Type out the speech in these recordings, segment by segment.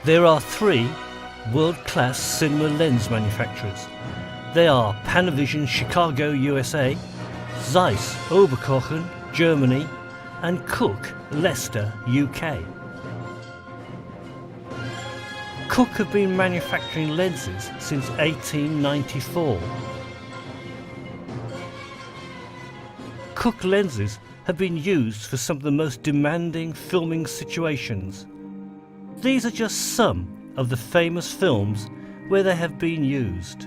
There are three world-class cinema lens manufacturers. They are Panavision Chicago, USA, Zeiss Oberkochen, Germany, and Cooke, Leicester, UK. Cooke have been manufacturing lenses since 1894. Cooke lenses have been used for some of the most demanding filming situations. These are just some of the famous films where they have been used.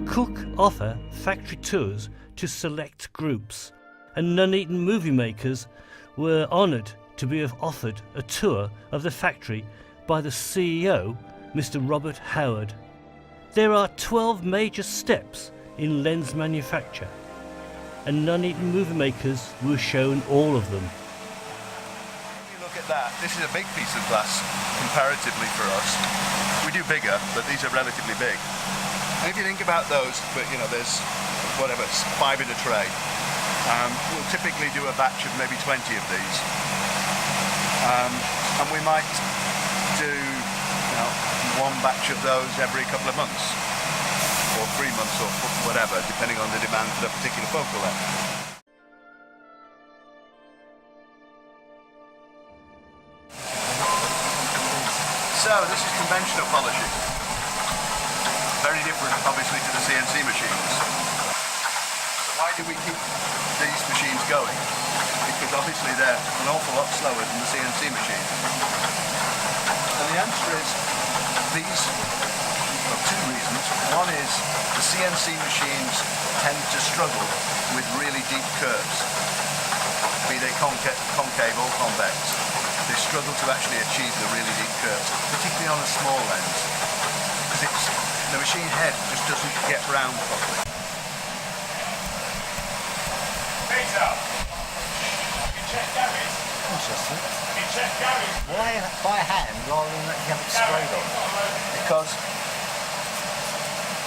Cooke offer factory tours to select groups, and Nuneaton movie makers were honoured to be offered a tour of the factory by the CEO, Mr. Robert Howard. There are 12 major steps in lens manufacture, and Nuneaton movie makers were shown all of them. If you look at that, this is a big piece of glass comparatively for us. We do bigger, but these are relatively big. And if you think about those, but you know, there's whatever, 5 in a tray. We'll typically do a batch of maybe 20 of these. And we might do, you know, one batch of those every couple of months, or 3 months, or whatever, depending on the demand for the particular focal length. So this is conventional polishing. Very different, obviously, to the CNC machines. So why do we keep these machines going? Because obviously they're an awful lot slower than the CNC machines. And the answer is these, for 2 reasons. One is the CNC machines tend to struggle with really deep curves, be they concave or convex. They struggle to actually achieve the really deep curves, particularly on a small lens, because the machine head just doesn't get round properly. Peter, have you checked Gary's? Interesting. Have you checked Gary's? Why by hand rather than have it sprayed on? Because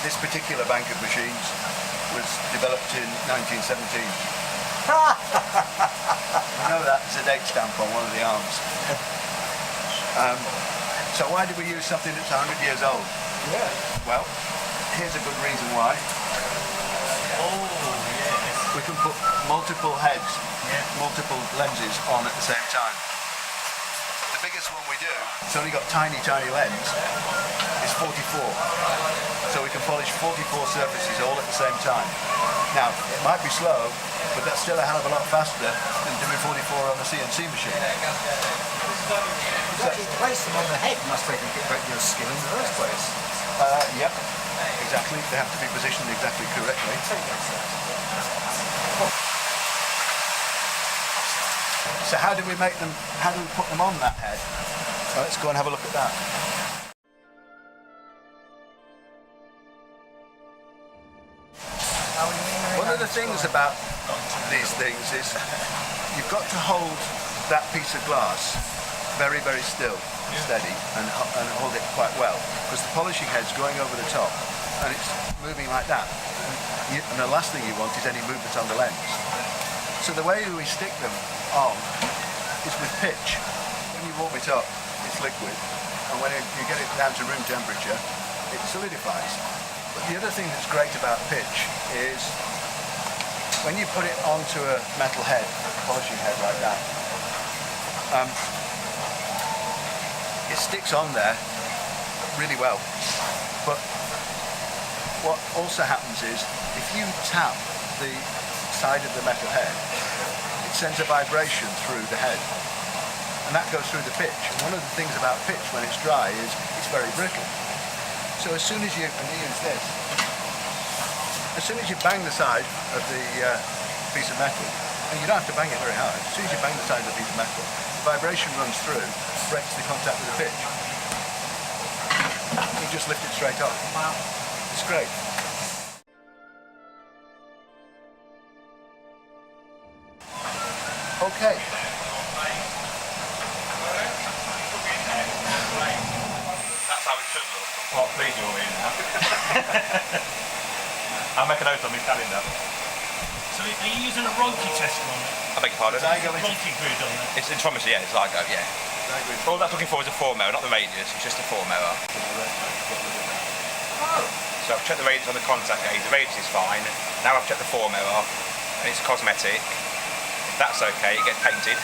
this particular bank of machines was developed in 1917. You know that, there's a date stamp on one of the arms. So why do we use something that's 100 years old? Yeah. Well, here's a good reason why. Oh, yes. we can put multiple heads, multiple lenses on at the same time. The biggest one we do, it's only got tiny lens, is 44. So we can polish 44 surfaces all at the same time. Now, it might be slow, but that's still a hell of a lot faster than doing 44 on the CNC machine. So you place them on the head must take a great deal of skill in the first place. Yep, exactly. They have to be positioned exactly correctly. So how do we make them, how do we put them on that head? So let's go and have a look at that. One of the things about these things is you've got to hold that piece of glass very, very still, steady, and hold it quite well, because the polishing head's going over the top and it's moving like that. And the last thing you want is any movement on the lens. So the way we stick them on is with pitch. When you warm it up, it's liquid, and when you get it down to room temperature, it solidifies. But the other thing that's great about pitch is when you put it onto a metal head, polishing head like that, it sticks on there really well. But what also happens is if you tap the side of the metal head, it sends a vibration through the head, and that goes through the pitch. And one of the things about pitch when it's dry is it's very brittle. So as soon as you, and you use this, as soon as you bang the side of the piece of metal, and you don't have to bang it very hard, as soon as you bang the side of the piece of metal, the vibration runs through, breaks the contact with the pitch. You just lift it straight off. Wow. It's great. Okay. That's how it should look. Oh, please, you're in now. I'll make a note on my calendar. So are you using a Ronchi tester on it? I beg your pardon? Ronchi grid on it? It's intrometry, yeah, it's Zygo, yeah. All that's looking for is a 4 mil, not the radius, it's just a 4 mil. So I've checked the radius on the contact gauge, the radius is fine. Now I've checked the 4 mil, and it's cosmetic. If that's okay, it gets painted.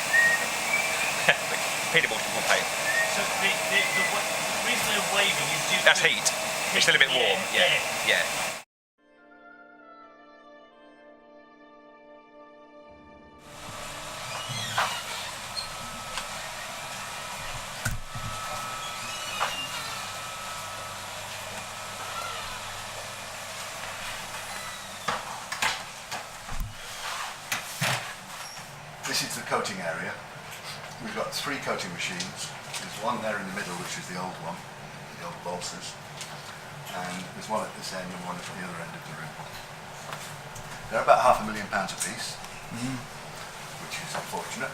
Peter Bolton will paint. So the reason they're waving is due to... That's heat. It's still a bit warm, yeah. This is the coating area. We've got 3 coating machines. There's one there in the middle, which is the old one, the old balsas. And there's one at this end and one at the other end of the room. They're about £500,000 a piece, which is unfortunate.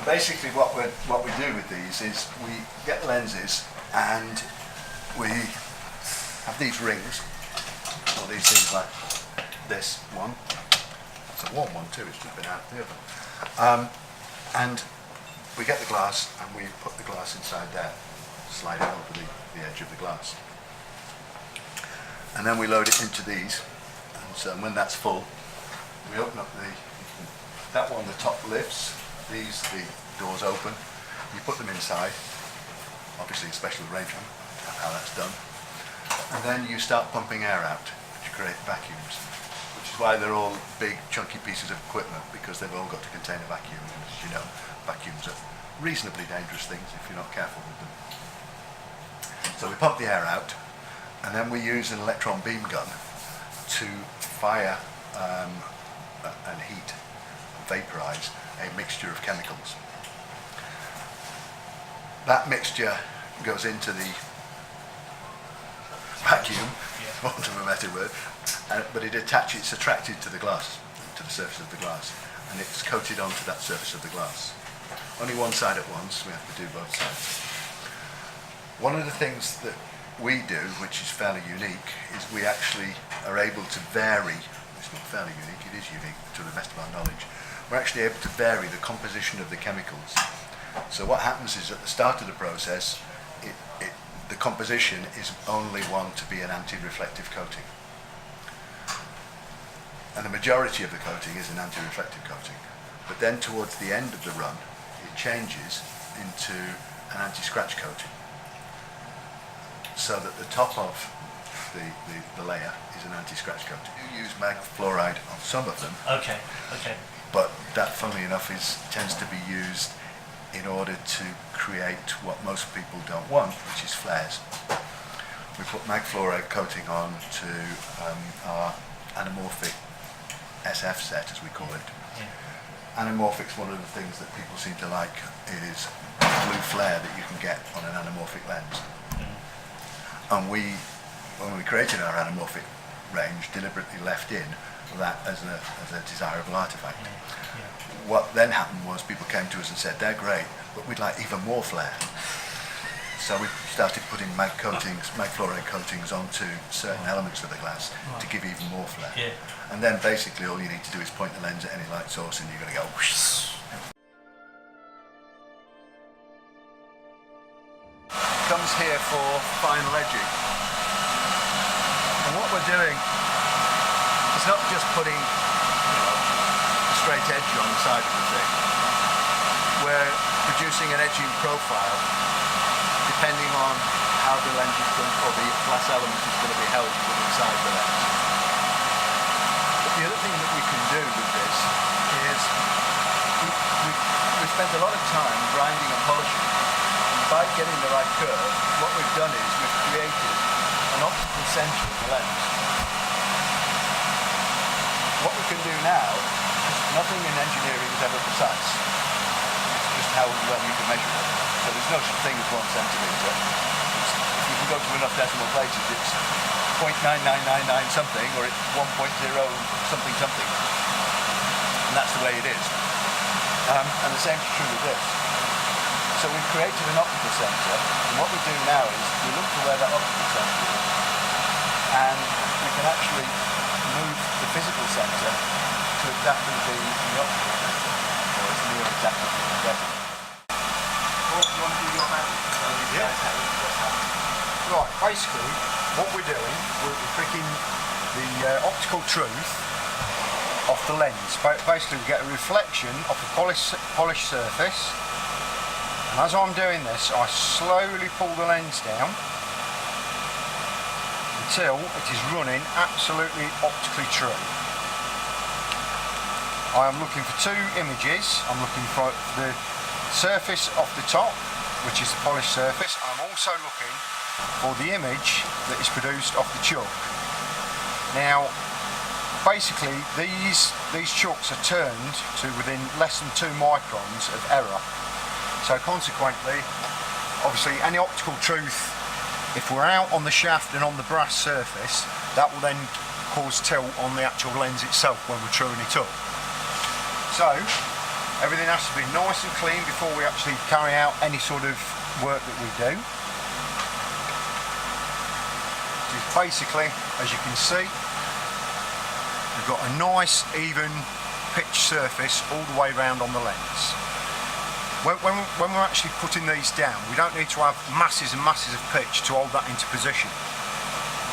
Basically what we do with these is we get lenses and we have these rings, or these things like this one. It's a warm one too, it's just been out of the oven. And we get the glass and we put the glass inside there, slide it over the edge of the glass. And then we load it into these, and so when that's full, we open up that one, the top lifts, the doors open, you put them inside, obviously a special arrangement, how that's done, and then you start pumping air out, which create vacuums. Which is why they're all big, chunky pieces of equipment, because they've all got to contain a vacuum. And as you know, vacuums are reasonably dangerous things if you're not careful with them. So we pump the air out, and then we use an electron beam gun to fire and heat, and vaporize a mixture of chemicals. That mixture goes into the vacuum, for want of a better word, but it's attracted to the glass, to the surface of the glass, and it's coated onto that surface of the glass. Only one side at once, we have to do both sides. One of the things that we do, which is fairly unique, is we actually are able to vary, it's not fairly unique, it is unique to the best of our knowledge, we're actually able to vary the composition of the chemicals. So what happens is at the start of the process, the composition is only one to be an anti-reflective coating. and the majority of the coating is an anti-reflective coating. But then towards the end of the run, it changes into an anti-scratch coating, so that the top of the layer is an anti-scratch coating. You use mag fluoride on some of them, Okay. but that, funnily enough, tends to be used in order to create what most people don't want, which is flares. We put mag fluoride coating on to our anamorphic SF set, as we call it. Anamorphic's one of the things that people seem to like is blue flare that you can get on an anamorphic lens. And we, when we created our anamorphic range, deliberately left in that as a desirable artifact. What then happened was people came to us and said, they're great, but we'd like even more flare. So we started putting mag fluoride coatings onto certain elements of the glass to give even more flare. Yeah. And then basically all you need to do is point the lens at any light source and you're going to go whoosh. Comes here for final edging. And what we're doing is not just putting a straight edge on the side of the thing. We're producing an edging profile depending on how the lens is going, or the glass element is going to be held within inside the lens. But the other thing that we can do with this is we spent a lot of time grinding and polishing. And by getting the right curve, what we've done is we've created an optical centre of the lens. What we can do now is nothing in engineering is ever precise. It's just how well you can measure it. So there's no such thing as 1 centimetre. If you can go to enough decimal places, it's 0.9999 something, or it's 1.0 something something. And that's the way it is. And the same is true with this. So we've created an optical centre, and what we do now is we look to where that optical centre is, and we can actually move the physical centre to exactly the optical centre, or it's near exactly the objective. Right, basically, what we're doing, we're picking the optical truth off the lens. Basically, we get a reflection off the polished surface, and as I'm doing this, I slowly pull the lens down until it is running absolutely optically true. I am looking for 2 images. I'm looking for the surface off the top, which is the polished surface. I'm also looking for the image that is produced off the chalk. Now, basically, these chalks are turned to within less than 2 microns of error. So consequently, obviously, any optical truth, if we're out on the shaft and on the brass surface, that will then cause tilt on the actual lens itself when we're truing it up. So, everything has to be nice and clean before we actually carry out any sort of work that we do. Just basically, as you can see, we've got a nice, even pitch surface all the way around on the lens. When we're actually putting these down, we don't need to have masses and masses of pitch to hold that into position.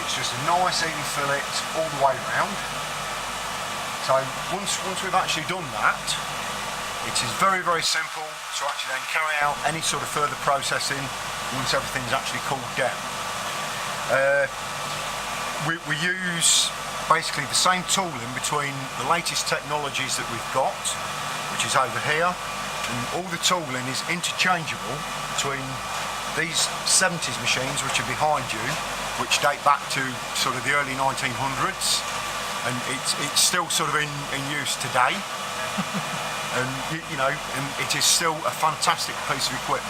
It's just a nice, even fillet all the way around. So once we've actually done that, it is very, very simple to actually then carry out any sort of further processing once everything's actually cooled down. We use basically the same tooling between the latest technologies that we've got, which is over here, and all the tooling is interchangeable between these 70s machines which are behind you, which date back to sort of the early 1900s, and it's still sort of in use today. And and it is still a fantastic piece of equipment.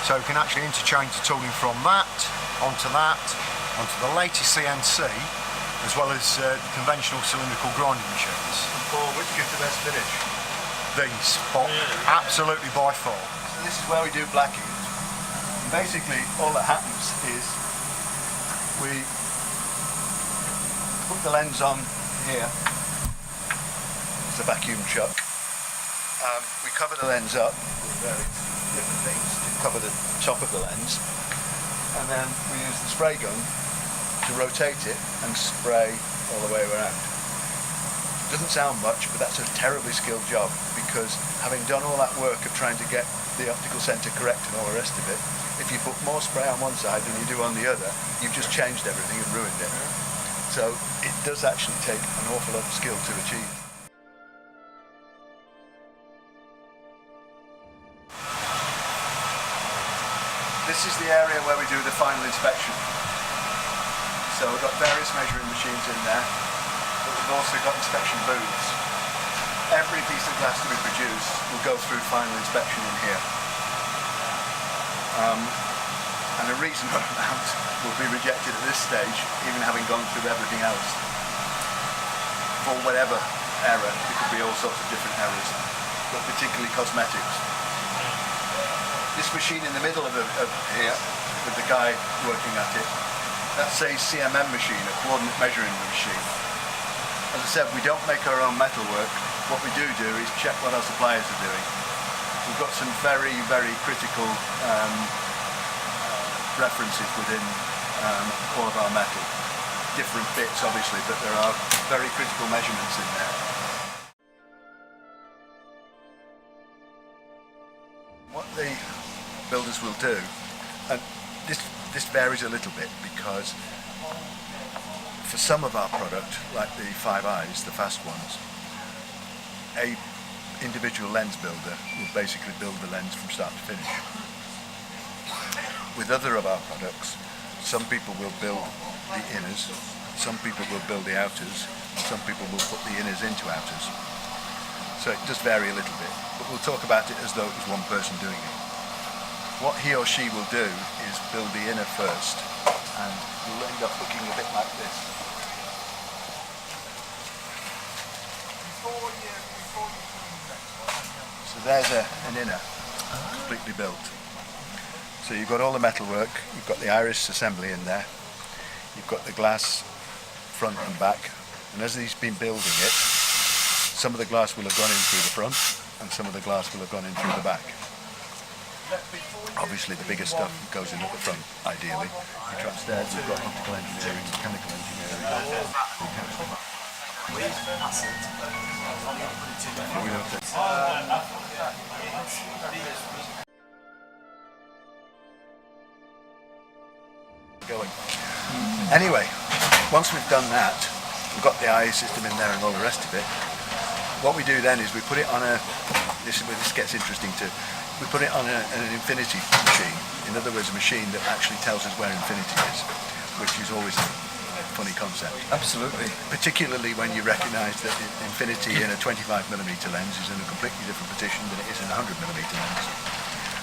So we can actually interchange the tooling from that onto the latest CNC, as well as the conventional cylindrical grinding machines. Paul, which gives the best finish? These, absolutely by far. So this is where we do blacking. And basically, all that happens is we put the lens on here. It's a vacuum chuck. We cover the lens up with various different things to cover the top of the lens, and then we use the spray gun to rotate it and spray all the way around. Doesn't sound much, but that's a terribly skilled job, because having done all that work of trying to get the optical centre correct and all the rest of it, if you put more spray on one side than you do on the other, you've just changed everything and ruined it. So it does actually take an awful lot of skill to achieve. This is the area where we do the final inspection. So we've got various measuring machines in there, but we've also got inspection booths. Every piece of glass that we produce will go through final inspection in here. And a reasonable amount will be rejected at this stage, even having gone through everything else. For whatever error, it could be all sorts of different errors, but particularly cosmetics. This machine in the middle of here, with the guy working at it, that's a CMM machine, a coordinate measuring machine. As I said, we don't make our own metalwork. What we do is check what our suppliers are doing. We've got some very, very critical references within all of our metal. Different bits, obviously, but there are very critical measurements in there. What the builders will do, and this varies a little bit, because for some of our product, like the 5 eyes, the fast ones, a individual lens builder will basically build the lens from start to finish. With other of our products, some people will build the inners, some people will build the outers, and some people will put the inners into outers. So it does vary a little bit, but we'll talk about it as though it was one person doing it. What he or she will do is build the inner first, and you'll end up looking a bit like this. So there's an inner, completely built. So you've got all the metalwork, you've got the iris assembly in there, you've got the glass front and back, and as he's been building it, some of the glass will have gone in through the front, and some of the glass will have gone in through the back. Obviously the bigger stuff goes in at the front, ideally. You try upstairs, you've got optical engineering, mechanical engineering. Going. Anyway, once we've done that, we've got the eye system in there and all the rest of it. What we do then is we put it on this is where this gets interesting too. We put it on an infinity machine. In other words, a machine that actually tells us where infinity is, which is always a funny concept. Absolutely. Particularly when you recognise that infinity in a 25mm lens is in a completely different position than it is in a 100mm lens.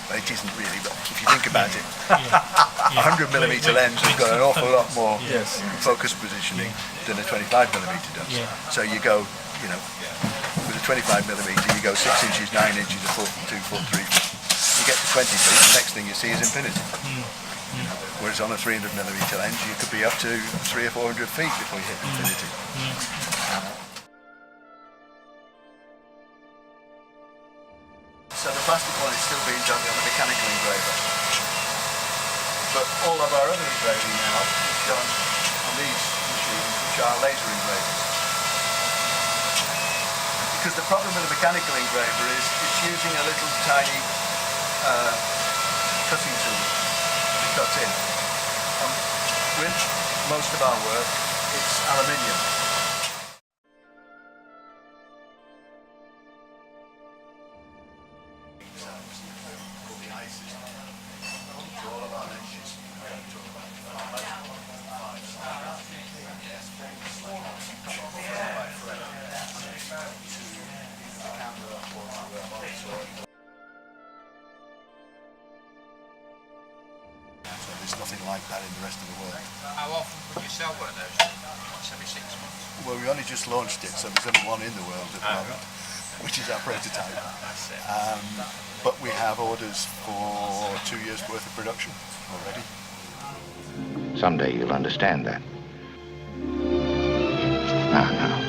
But it isn't really, but if you think about it, a 100mm lens has got an awful lot more focus positioning than a 25mm does. So you go, you know, with a 25mm you go 6 inches, 9 inches, a foot, 2 foot, 3 foot. You get to 20 feet, the next thing you see is infinity. Whereas on a 300mm lens you could be up to 300 or 400 feet before you hit infinity. So the plastic one is still being done on a mechanical engraver. But all of our other engraving now is done on these machines, which are laser engravers. Because the problem with a mechanical engraver is it's using a little tiny cutting tool to cut in. With most of our work, it's aluminium. There's nothing like that in the rest of the world. How often would you sell one of those? Once every 6 months? Well, we only just launched it, so there's only one in the world at the moment, which is our prototype. But we have orders for 2 years' worth of production already. Someday you'll understand that. Now.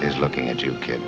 He's looking at you, kid.